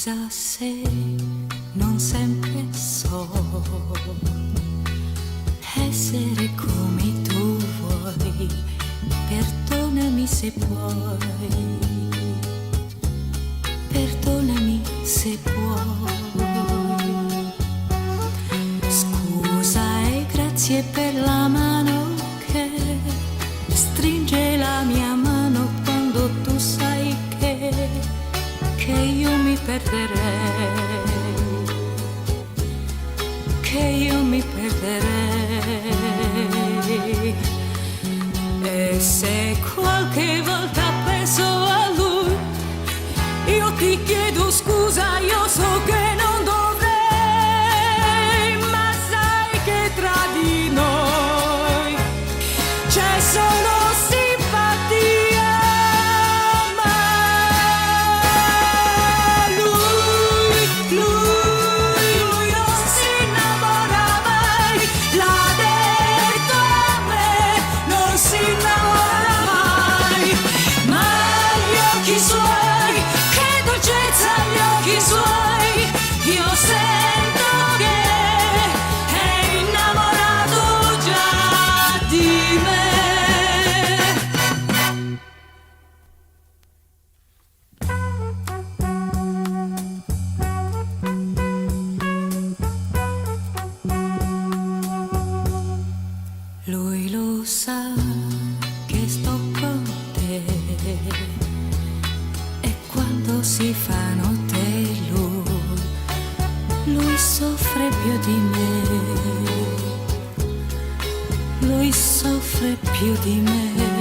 Scusa se non sempre so essere come tu vuoi, perdonami se puoi, perdonami se puoi. Scusa e grazie per la mano che stringe la mia mano quando tu sai che io mi perderei, che io mi perderei. E se qualche volta penso a lui, io ti chiedo scusa, io so che non dovrei, ma sai che tra di noi c'è solo simpatia. Ma lui non si innamora mai, l'ha detto a me, non si innamora mai. Ma gli occhi suoi, che dolcezza gli occhi suoi, io sento che è innamorato già di me. Lui lo sa che sto con te, e quando si fa notte lui soffre più di me, lui soffre più di me.